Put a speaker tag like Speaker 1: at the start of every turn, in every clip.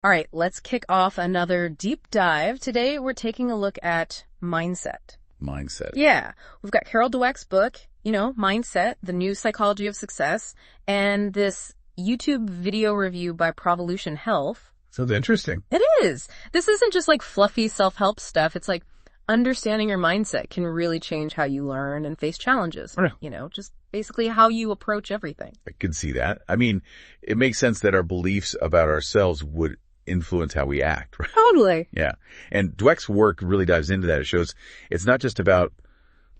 Speaker 1: All right, let's kick off another deep dive. Today, we're taking a look at mindset.
Speaker 2: Mindset.
Speaker 1: Yeah, we've got Carol Dweck's book, Mindset, The New Psychology of Success, and this YouTube video review by Provolution Health.
Speaker 2: Sounds interesting.
Speaker 1: It is. This isn't just like fluffy self-help stuff. It's like understanding your mindset can really change how you learn and face challenges.
Speaker 2: Yeah.
Speaker 1: Just basically how you approach everything.
Speaker 2: I could see that. I mean, it makes sense that our beliefs about ourselves would influence how we act, right?
Speaker 1: Totally.
Speaker 2: Yeah. And Dweck's work really dives into that. It shows it's not just about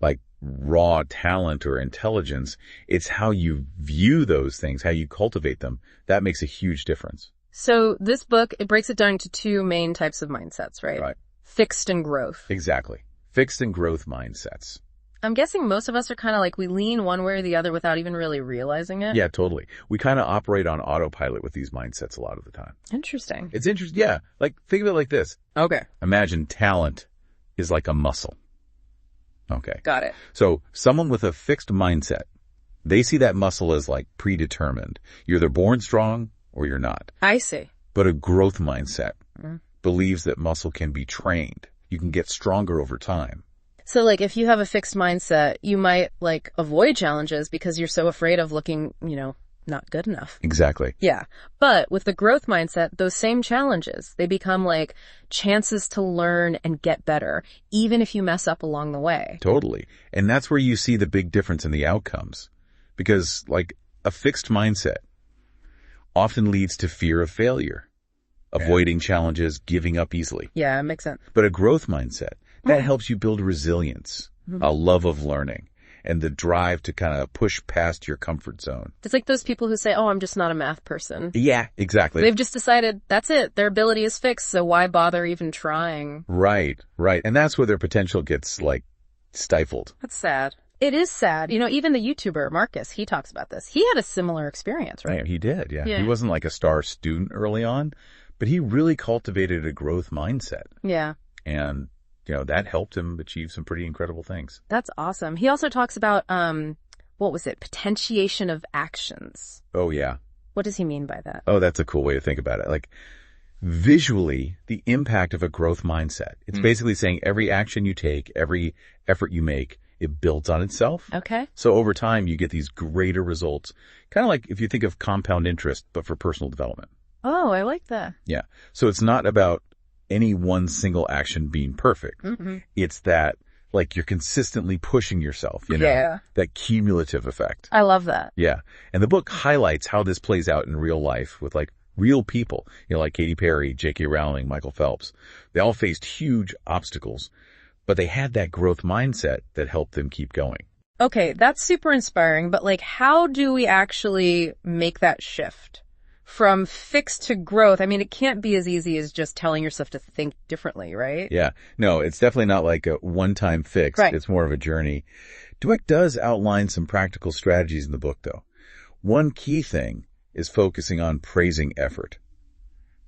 Speaker 2: like raw talent or intelligence. It's how you view those things, how you cultivate them. That makes a huge difference.
Speaker 1: So this book, it breaks it down into two main types of mindsets, right?
Speaker 2: Right.
Speaker 1: Fixed and growth.
Speaker 2: Exactly. Fixed and growth mindsets.
Speaker 1: I'm guessing most of us are kind of like we lean one way or the other without even really realizing it.
Speaker 2: Yeah, totally. We kind of operate on autopilot with these mindsets a lot of the time.
Speaker 1: Interesting.
Speaker 2: It's interesting. Yeah. Like, think of it like this.
Speaker 1: Okay.
Speaker 2: Imagine talent is like a muscle. Okay.
Speaker 1: Got it.
Speaker 2: So someone with a fixed mindset, they see that muscle as like predetermined. You're either born strong or you're not.
Speaker 1: I see.
Speaker 2: But a growth mindset believes that muscle can be trained. You can get stronger over time.
Speaker 1: So like if you have a fixed mindset, you might like avoid challenges because you're so afraid of looking, not good enough.
Speaker 2: Exactly.
Speaker 1: Yeah. But with the growth mindset, those same challenges, they become like chances to learn and get better, even if you mess up along the way.
Speaker 2: Totally. And that's where you see the big difference in the outcomes. Because like a fixed mindset often leads to fear of failure, avoiding challenges, giving up easily.
Speaker 1: Yeah, it makes sense.
Speaker 2: But a growth mindset, that helps you build resilience, a love of learning, and the drive to kind of push past your comfort zone.
Speaker 1: It's like those people who say, oh, I'm just not a math person.
Speaker 2: Yeah, exactly.
Speaker 1: They've just decided that's it. Their ability is fixed, so why bother even trying?
Speaker 2: Right. And that's where their potential gets, like, stifled.
Speaker 1: That's sad. It is sad. Even the YouTuber, Marcus, he talks about this. He had a similar experience, right?
Speaker 2: Yeah, he did, yeah.
Speaker 1: Yeah.
Speaker 2: He wasn't like a star student early on, but he really cultivated a growth mindset.
Speaker 1: Yeah.
Speaker 2: And that helped him achieve some pretty incredible things.
Speaker 1: That's awesome. He also talks about, potentiation of actions.
Speaker 2: Oh, yeah.
Speaker 1: What does he mean by that?
Speaker 2: Oh, that's a cool way to think about it. Like, visually, the impact of a growth mindset. It's basically saying every action you take, every effort you make, it builds on itself.
Speaker 1: Okay.
Speaker 2: So over time, you get these greater results. Kind of like if you think of compound interest, but for personal development.
Speaker 1: Oh, I like that.
Speaker 2: Yeah. So it's not about any one single action being perfect. It's that, like, you're consistently pushing yourself,
Speaker 1: Yeah.
Speaker 2: that cumulative effect.
Speaker 1: I love that.
Speaker 2: Yeah. And the book highlights how this plays out in real life with, like, real people, like Katy Perry, J.K. Rowling, Michael Phelps. They all faced huge obstacles, but they had that growth mindset that helped them keep going.
Speaker 1: Okay, that's super inspiring, but like, how do we actually make that shift? From fixed to growth, I mean, it can't be as easy as just telling yourself to think differently, right?
Speaker 2: Yeah. No, it's definitely not like a one-time fix.
Speaker 1: Right.
Speaker 2: It's more of a journey. Dweck does outline some practical strategies in the book, though. One key thing is focusing on praising effort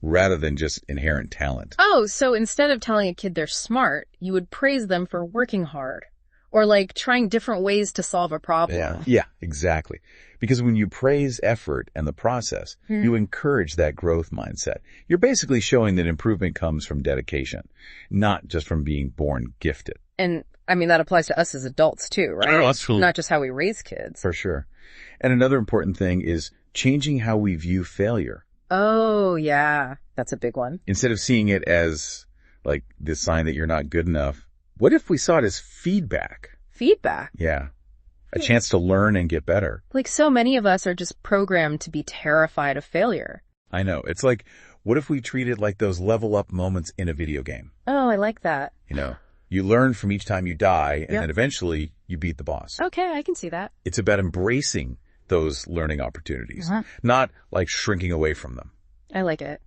Speaker 2: rather than just inherent talent.
Speaker 1: Oh, so instead of telling a kid they're smart, you would praise them for working hard or like trying different ways to solve a problem.
Speaker 2: Yeah, exactly. Because when you praise effort and the process, you encourage that growth mindset. You're basically showing that improvement comes from dedication, not just from being born gifted.
Speaker 1: And I mean, that applies to us as adults too, right?
Speaker 2: Oh, absolutely.
Speaker 1: Not just how we raise kids.
Speaker 2: For sure. And another important thing is changing how we view failure.
Speaker 1: Oh, yeah. That's a big one.
Speaker 2: Instead of seeing it as like this sign that you're not good enough, what if we saw it as feedback?
Speaker 1: Feedback?
Speaker 2: Yeah. A chance to learn and get better.
Speaker 1: Like so many of us are just programmed to be terrified of failure.
Speaker 2: I know. It's like, what if we treat it like those level up moments in a video game?
Speaker 1: Oh, I like that.
Speaker 2: You learn from each time you die, and then eventually you beat the boss.
Speaker 1: Okay, I can see that.
Speaker 2: It's about embracing those learning opportunities, not like shrinking away from them.
Speaker 1: I like it.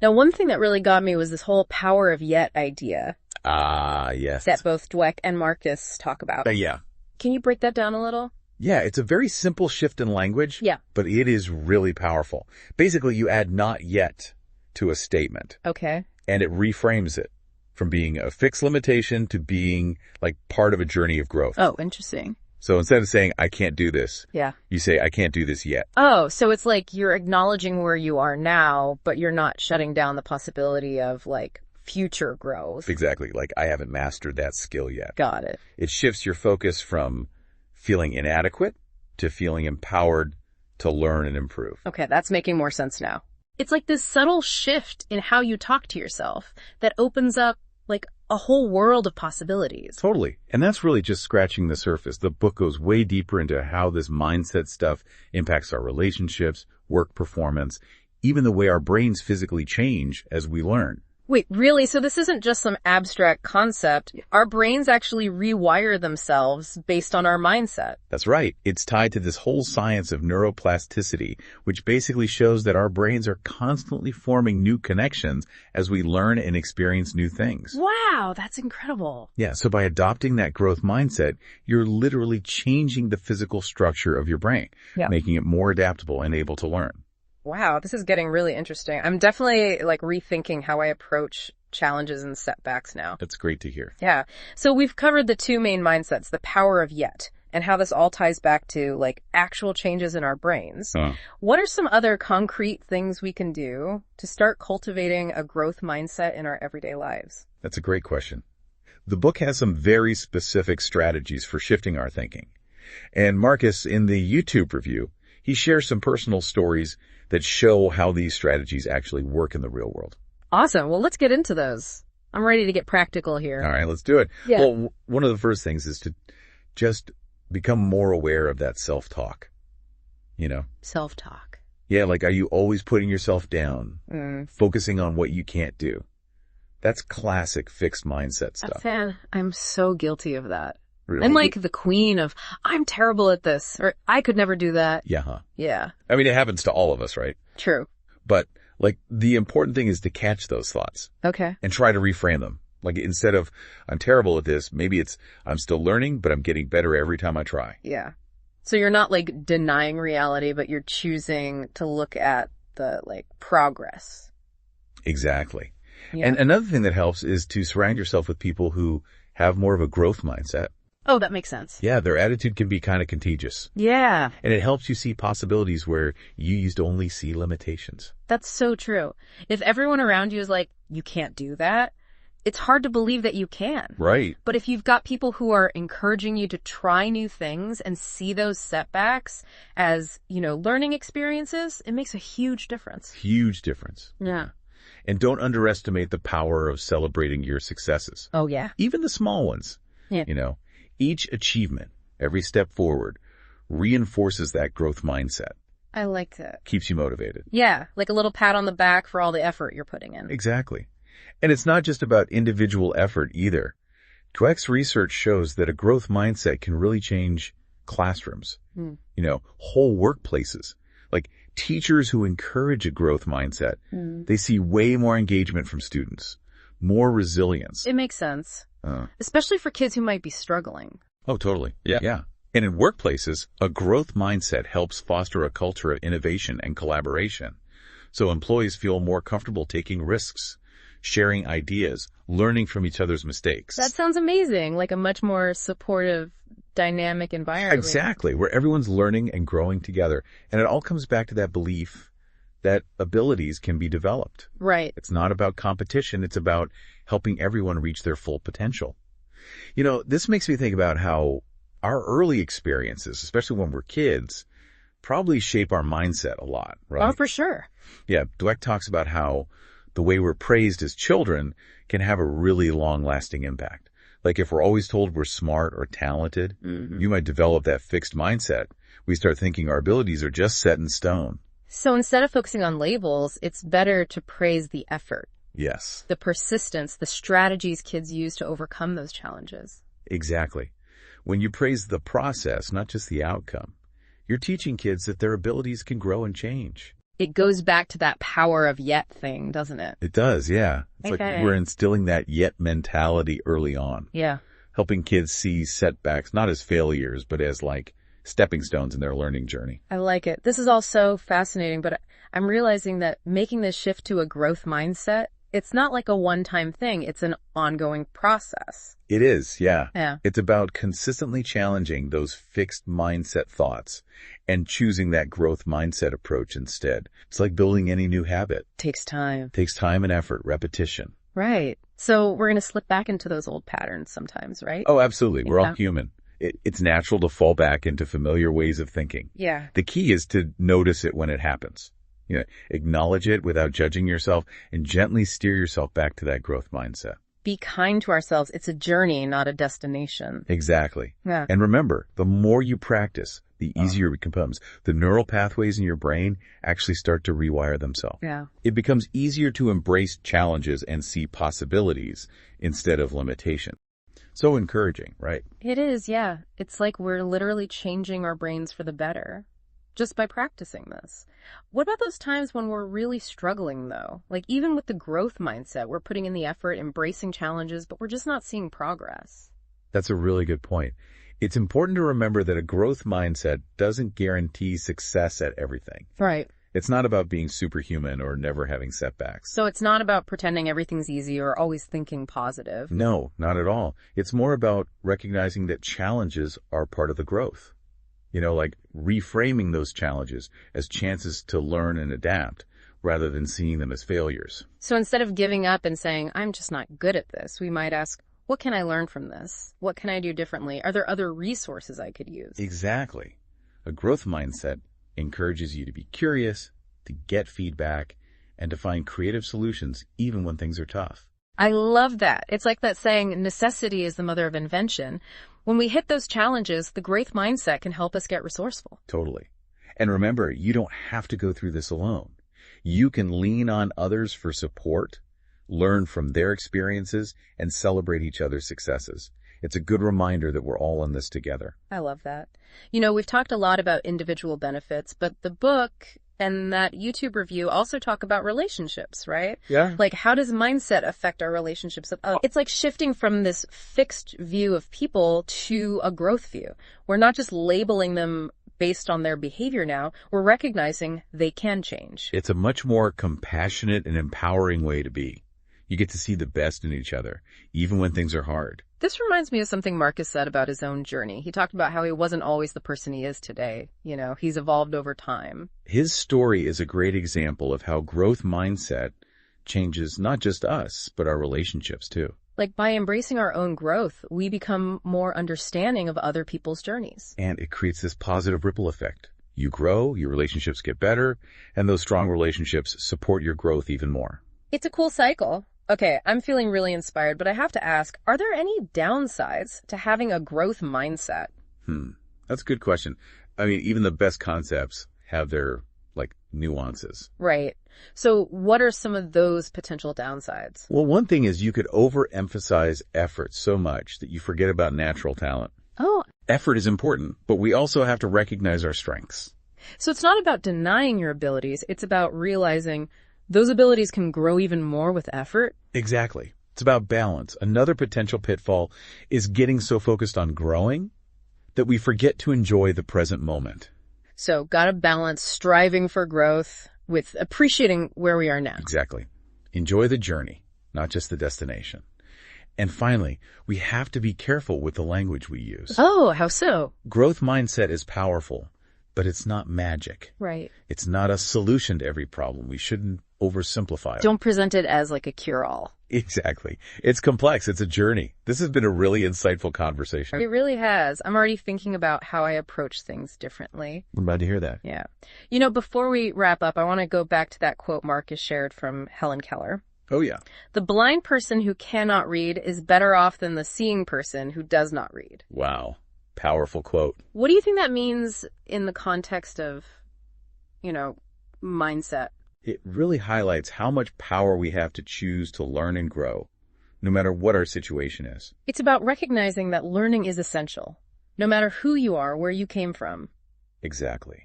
Speaker 1: Now, one thing that really got me was this whole power of yet idea.
Speaker 2: Ah, yes.
Speaker 1: That both Dweck and Marcus talk about.
Speaker 2: Yeah.
Speaker 1: Can you break that down a little?
Speaker 2: Yeah, it's a very simple shift in language.
Speaker 1: Yeah.
Speaker 2: But it is really powerful. Basically, you add not yet to a statement.
Speaker 1: Okay.
Speaker 2: And it reframes it from being a fixed limitation to being like part of a journey of growth.
Speaker 1: Oh, interesting.
Speaker 2: So instead of saying, I can't do this,
Speaker 1: Yeah.
Speaker 2: you say, I can't do this yet.
Speaker 1: Oh, so it's like you're acknowledging where you are now, but you're not shutting down the possibility of like future growth.
Speaker 2: Exactly. Like, I haven't mastered that skill yet.
Speaker 1: Got it.
Speaker 2: It shifts your focus from feeling inadequate to feeling empowered to learn and improve.
Speaker 1: Okay, that's making more sense now. It's like this subtle shift in how you talk to yourself that opens up like a whole world of possibilities.
Speaker 2: Totally. And that's really just scratching the surface. The book goes way deeper into how this mindset stuff impacts our relationships, work performance, even the way our brains physically change as we learn.
Speaker 1: Wait, really? So this isn't just some abstract concept. Our brains actually rewire themselves based on our mindset.
Speaker 2: That's right. It's tied to this whole science of neuroplasticity, which basically shows that our brains are constantly forming new connections as we learn and experience new things.
Speaker 1: Wow, that's incredible.
Speaker 2: Yeah, so by adopting that growth mindset, you're literally changing the physical structure of your brain, making it more adaptable and able to learn.
Speaker 1: Wow, this is getting really interesting. I'm definitely like rethinking how I approach challenges and setbacks now.
Speaker 2: That's great to hear.
Speaker 1: Yeah. So we've covered the two main mindsets, the power of yet, and how this all ties back to like actual changes in our brains. What are some other concrete things we can do to start cultivating a growth mindset in our everyday lives?
Speaker 2: That's a great question. The book has some very specific strategies for shifting our thinking. And Marcus, in the YouTube review, he shares some personal stories that show how these strategies actually work in the real world.
Speaker 1: Awesome. Well, let's get into those. I'm ready to get practical here.
Speaker 2: All right, let's do it.
Speaker 1: Yeah.
Speaker 2: Well, one of the first things is to just become more aware of that self-talk, you know?
Speaker 1: Self-talk.
Speaker 2: Yeah, like, are you always putting yourself down, focusing on what you can't do? That's classic fixed mindset stuff.
Speaker 1: I'm so guilty of that.
Speaker 2: Really?
Speaker 1: I'm like the queen of, I'm terrible at this, or I could never do that.
Speaker 2: Yeah, huh?
Speaker 1: Yeah.
Speaker 2: I mean, it happens to all of us, right?
Speaker 1: True.
Speaker 2: But, like, the important thing is to catch those thoughts.
Speaker 1: Okay.
Speaker 2: And try to reframe them. Like, instead of, I'm terrible at this, maybe it's, I'm still learning, but I'm getting better every time I try.
Speaker 1: Yeah. So you're not like denying reality, but you're choosing to look at the like progress.
Speaker 2: Exactly.
Speaker 1: Yeah.
Speaker 2: And another thing that helps is to surround yourself with people who have more of a growth mindset.
Speaker 1: Oh, that makes sense.
Speaker 2: Yeah, their attitude can be kind of contagious.
Speaker 1: Yeah.
Speaker 2: And it helps you see possibilities where you used to only see limitations.
Speaker 1: That's so true. If everyone around you is like, you can't do that, it's hard to believe that you can.
Speaker 2: Right.
Speaker 1: But if you've got people who are encouraging you to try new things and see those setbacks as, learning experiences, it makes a huge difference.
Speaker 2: Huge difference.
Speaker 1: Yeah.
Speaker 2: And don't underestimate the power of celebrating your successes.
Speaker 1: Oh, yeah.
Speaker 2: Even the small ones.
Speaker 1: Yeah.
Speaker 2: Each achievement, every step forward, reinforces that growth mindset.
Speaker 1: I like that.
Speaker 2: Keeps you motivated.
Speaker 1: Yeah, like a little pat on the back for all the effort you're putting in.
Speaker 2: Exactly. And it's not just about individual effort either. Dweck's research shows that a growth mindset can really change classrooms, whole workplaces. Like teachers who encourage a growth mindset, they see way more engagement from students, more resilience.
Speaker 1: It makes sense. Especially for kids who might be struggling.
Speaker 2: Oh, totally. Yeah. And in workplaces, a growth mindset helps foster a culture of innovation and collaboration. So employees feel more comfortable taking risks, sharing ideas, learning from each other's mistakes.
Speaker 1: That sounds amazing. Like a much more supportive, dynamic environment.
Speaker 2: Exactly. Where everyone's learning and growing together. And it all comes back to that belief that abilities can be developed.
Speaker 1: Right.
Speaker 2: It's not about competition. It's about helping everyone reach their full potential. This makes me think about how our early experiences, especially when we're kids, probably shape our mindset a lot, right?
Speaker 1: Oh, for sure.
Speaker 2: Yeah. Dweck talks about how the way we're praised as children can have a really long-lasting impact. Like if we're always told we're smart or talented, you might develop that fixed mindset. We start thinking our abilities are just set in stone.
Speaker 1: So instead of focusing on labels, it's better to praise the effort.
Speaker 2: Yes.
Speaker 1: The persistence, the strategies kids use to overcome those challenges.
Speaker 2: Exactly. When you praise the process, not just the outcome, you're teaching kids that their abilities can grow and change.
Speaker 1: It goes back to that power of yet thing, doesn't it?
Speaker 2: It does, yeah. It's
Speaker 1: Okay.
Speaker 2: like we're instilling that yet mentality early on.
Speaker 1: Yeah.
Speaker 2: Helping kids see setbacks not as failures, but as like stepping stones in their learning journey.
Speaker 1: I like it. This is all so fascinating, but I'm realizing that making this shift to a growth mindset It's not like a one-time thing. It's an ongoing process.
Speaker 2: It is, yeah.
Speaker 1: Yeah.
Speaker 2: It's about consistently challenging those fixed mindset thoughts and choosing that growth mindset approach instead. It's like building any new habit.
Speaker 1: Takes time.
Speaker 2: Takes time and effort, repetition.
Speaker 1: Right. So we're going to slip back into those old patterns sometimes, right?
Speaker 2: Oh, absolutely. We're
Speaker 1: Yeah.
Speaker 2: all human. It's natural to fall back into familiar ways of thinking.
Speaker 1: Yeah.
Speaker 2: The key is to notice it when it happens. Acknowledge it without judging yourself and gently steer yourself back to that growth mindset.
Speaker 1: Be kind to ourselves. It's a journey, not a destination.
Speaker 2: Exactly.
Speaker 1: Yeah.
Speaker 2: And remember, the more you practice, the easier it becomes. The neural pathways in your brain actually start to rewire themselves.
Speaker 1: Yeah.
Speaker 2: It becomes easier to embrace challenges and see possibilities instead of limitation. So encouraging, right?
Speaker 1: It is, yeah. It's like we're literally changing our brains for the better just by practicing this. What about those times when we're really struggling, though? Like, even with the growth mindset, we're putting in the effort, embracing challenges, but we're just not seeing progress.
Speaker 2: That's a really good point. It's important to remember that a growth mindset doesn't guarantee success at everything.
Speaker 1: Right.
Speaker 2: It's not about being superhuman or never having setbacks.
Speaker 1: So it's not about pretending everything's easy or always thinking positive.
Speaker 2: No, not at all. It's more about recognizing that challenges are part of the growth. Like reframing those challenges as chances to learn and adapt rather than seeing them as failures.
Speaker 1: So instead of giving up and saying, I'm just not good at this, we might ask, what can I learn from this? What can I do differently? Are there other resources I could use?
Speaker 2: Exactly. A growth mindset encourages you to be curious, to get feedback, and to find creative solutions even when things are tough.
Speaker 1: I love that. It's like that saying, necessity is the mother of invention. When we hit those challenges, the growth mindset can help us get resourceful.
Speaker 2: Totally. And remember, you don't have to go through this alone. You can lean on others for support, learn from their experiences, and celebrate each other's successes. It's a good reminder that we're all in this together.
Speaker 1: I love that. We've talked a lot about individual benefits, but the book and that YouTube review also talk about relationships, right?
Speaker 2: Yeah.
Speaker 1: Like, how does mindset affect our relationships? It's like shifting from this fixed view of people to a growth view. We're not just labeling them based on their behavior now. We're recognizing they can change.
Speaker 2: It's a much more compassionate and empowering way to be. You get to see the best in each other, even when things are hard.
Speaker 1: This reminds me of something Marcus said about his own journey. He talked about how he wasn't always the person he is today. He's evolved over time.
Speaker 2: His story is a great example of how growth mindset changes not just us, but our relationships too.
Speaker 1: Like, by embracing our own growth, we become more understanding of other people's journeys.
Speaker 2: And it creates this positive ripple effect. You grow, your relationships get better, and those strong relationships support your growth even more.
Speaker 1: It's a cool cycle. Okay, I'm feeling really inspired, but I have to ask, are there any downsides to having a growth mindset?
Speaker 2: That's a good question. I mean, even the best concepts have their, nuances.
Speaker 1: Right. So what are some of those potential downsides?
Speaker 2: Well, one thing is you could overemphasize effort so much that you forget about natural talent.
Speaker 1: Oh.
Speaker 2: Effort is important, but we also have to recognize our strengths.
Speaker 1: So it's not about denying your abilities. It's about realizing those abilities can grow even more with effort.
Speaker 2: Exactly. It's about balance. Another potential pitfall is getting so focused on growing that we forget to enjoy the present moment.
Speaker 1: So gotta balance striving for growth with appreciating where we are now.
Speaker 2: Exactly. Enjoy the journey, not just the destination. And finally, we have to be careful with the language we use.
Speaker 1: Oh, how so?
Speaker 2: Growth mindset is powerful, but it's not magic.
Speaker 1: Right.
Speaker 2: It's not a solution to every problem. We shouldn't oversimplify it.
Speaker 1: Don't present it as like a cure-all.
Speaker 2: Exactly. It's complex. It's a journey. This has been a really insightful conversation.
Speaker 1: It really has. I'm already thinking about how I approach things differently.
Speaker 2: I'm glad to hear that.
Speaker 1: Yeah. Before we wrap up, I want to go back to that quote Marcus shared from Helen Keller.
Speaker 2: Oh, yeah.
Speaker 1: The blind person who cannot read is better off than the seeing person who does not read.
Speaker 2: Wow. Powerful quote.
Speaker 1: What do you think that means in the context of, mindset?
Speaker 2: It really highlights how much power we have to choose to learn and grow, no matter what our situation is.
Speaker 1: It's about recognizing that learning is essential, no matter who you are, where you came from.
Speaker 2: Exactly.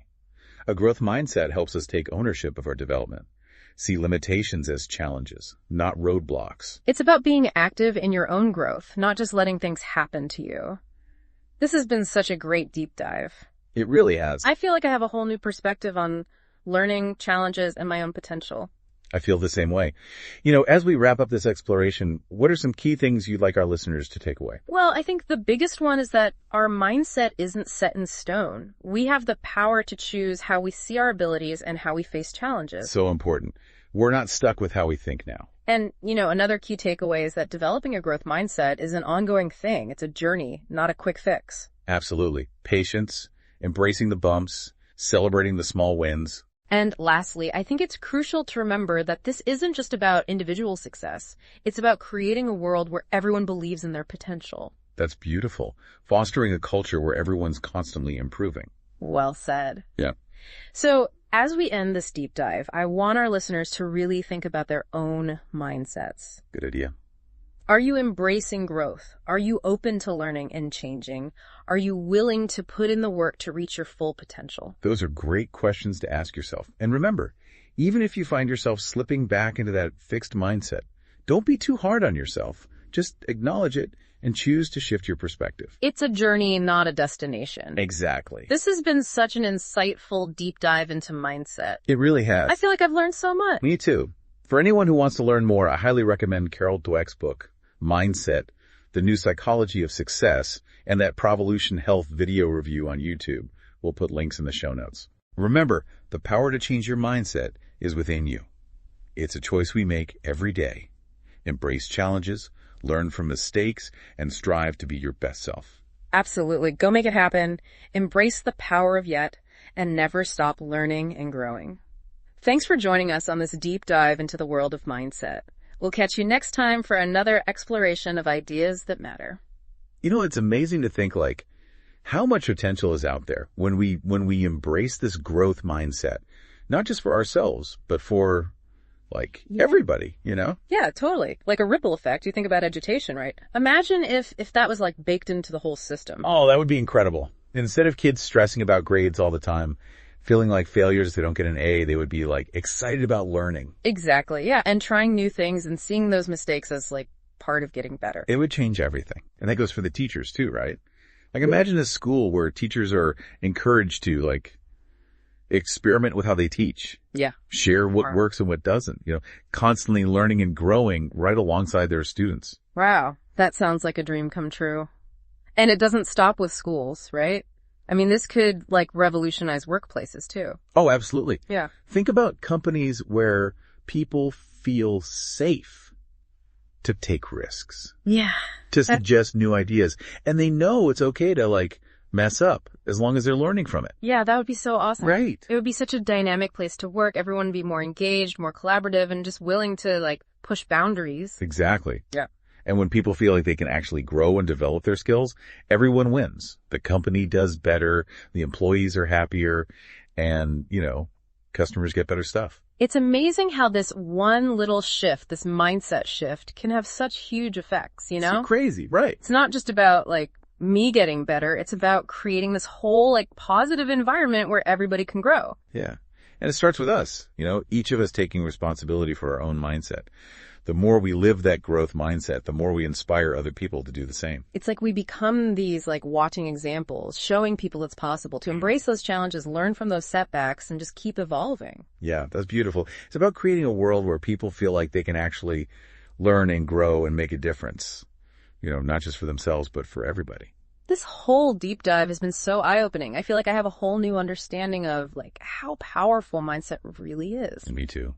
Speaker 2: A growth mindset helps us take ownership of our development, see limitations as challenges, not roadblocks.
Speaker 1: It's about being active in your own growth, not just letting things happen to you. This has been such a great deep dive.
Speaker 2: It really has.
Speaker 1: I feel like I have a whole new perspective on learning, challenges, and my own potential.
Speaker 2: I feel the same way. As we wrap up this exploration, what are some key things you'd like our listeners to take away?
Speaker 1: Well, I think the biggest one is that our mindset isn't set in stone. We have the power to choose how we see our abilities and how we face challenges.
Speaker 2: So important. We're not stuck with how we think now.
Speaker 1: And, another key takeaway is that developing a growth mindset is an ongoing thing. It's a journey, not a quick fix.
Speaker 2: Absolutely. Patience, embracing the bumps, celebrating the small wins.
Speaker 1: And lastly, I think it's crucial to remember that this isn't just about individual success. It's about creating a world where everyone believes in their potential.
Speaker 2: That's beautiful. Fostering a culture where everyone's constantly improving.
Speaker 1: Well said.
Speaker 2: Yeah.
Speaker 1: So, as we end this deep dive, I want our listeners to really think about their own mindsets.
Speaker 2: Good idea.
Speaker 1: Are you embracing growth? Are you open to learning and changing? Are you willing to put in the work to reach your full potential?
Speaker 2: Those are great questions to ask yourself. And remember, even if you find yourself slipping back into that fixed mindset, don't be too hard on yourself. Just acknowledge it and choose to shift your perspective.
Speaker 1: It's a journey, not a destination.
Speaker 2: Exactly.
Speaker 1: This has been such an insightful deep dive into mindset.
Speaker 2: It really has.
Speaker 1: I feel like I've learned so much.
Speaker 2: Me too. For anyone who wants to learn more, I highly recommend Carol Dweck's book, Mindset, The New Psychology of Success, and that Provolution Health video review on YouTube. We'll put links in the show notes. Remember, the power to change your mindset is within you. It's a choice we make every day. Embrace challenges, learn from mistakes, and strive to be your best self.
Speaker 1: Absolutely. Go make it happen. Embrace the power of yet, and never stop learning and growing. Thanks for joining us on this deep dive into the world of mindset. We'll catch you next time for another exploration of ideas that matter.
Speaker 2: It's amazing to think how much potential is out there when we embrace this growth mindset, not just for ourselves, but for everybody,
Speaker 1: Yeah, totally. Like a ripple effect. You think about education, right? Imagine if that was baked into the whole system.
Speaker 2: Oh, that would be incredible. Instead of kids stressing about grades all the time, feeling like failures if they don't get an A, they would be excited about learning.
Speaker 1: Exactly. Yeah. And trying new things and seeing those mistakes as part of getting better.
Speaker 2: It would change everything. And that goes for the teachers too, right? Imagine a school where teachers are encouraged to experiment with how they teach.
Speaker 1: Yeah.
Speaker 2: Share what works and what doesn't, constantly learning and growing right alongside their students.
Speaker 1: Wow. That sounds like a dream come true. And it doesn't stop with schools, right? I mean, this could revolutionize workplaces too.
Speaker 2: Oh, absolutely.
Speaker 1: Yeah.
Speaker 2: Think about companies where people feel safe to take risks.
Speaker 1: Yeah.
Speaker 2: To suggest new ideas. And they know it's okay to mess up as long as they're learning from it.
Speaker 1: Yeah, that would be so awesome.
Speaker 2: Right.
Speaker 1: It would be such a dynamic place to work. Everyone would be more engaged, more collaborative, and just willing to push boundaries.
Speaker 2: Exactly.
Speaker 1: Yeah.
Speaker 2: And when people feel like they can actually grow and develop their skills, everyone wins. The company does better, the employees are happier, and, customers get better stuff.
Speaker 1: It's amazing how this one little shift, this mindset shift, can have such huge effects,
Speaker 2: It's crazy, right?
Speaker 1: It's not just about, me getting better. It's about creating this whole, positive environment where everybody can grow.
Speaker 2: Yeah. And it starts with us, each of us taking responsibility for our own mindset. The more we live that growth mindset, the more we inspire other people to do the same.
Speaker 1: It's we become these watching examples, showing people it's possible to embrace those challenges, learn from those setbacks, and just keep evolving.
Speaker 2: Yeah, that's beautiful. It's about creating a world where people feel like they can actually learn and grow and make a difference, not just for themselves, but for everybody.
Speaker 1: This whole deep dive has been so eye-opening. I feel like I have a whole new understanding of how powerful mindset really is.
Speaker 2: Me too.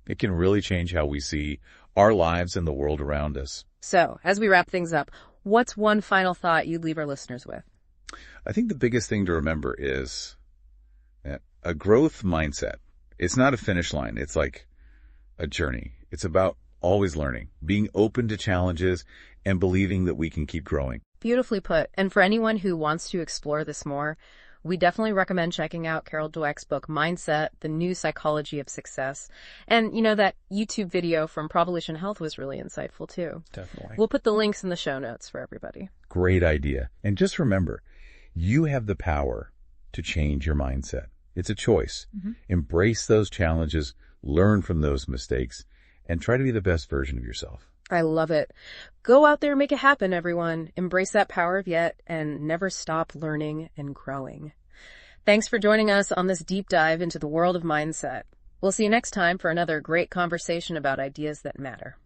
Speaker 2: It can really change how we see our lives and the world around us.
Speaker 1: So, as we wrap things up, what's one final thought you'd leave our listeners with?
Speaker 2: I think the biggest thing to remember is a growth mindset. It's not a finish line. It's a journey. It's about always learning, being open to challenges, and believing that we can keep growing.
Speaker 1: Beautifully put. And for anyone who wants to explore this more, we definitely recommend checking out Carol Dweck's book, Mindset, The New Psychology of Success. And, that YouTube video from Provolution Health was really insightful, too.
Speaker 2: Definitely.
Speaker 1: We'll put the links in the show notes for everybody.
Speaker 2: Great idea. And just remember, you have the power to change your mindset. It's a choice. Mm-hmm. Embrace those challenges, learn from those mistakes, and try to be the best version of yourself.
Speaker 1: I love it. Go out there and make it happen, everyone. Embrace that power of yet and never stop learning and growing. Thanks for joining us on this deep dive into the world of mindset. We'll see you next time for another great conversation about ideas that matter.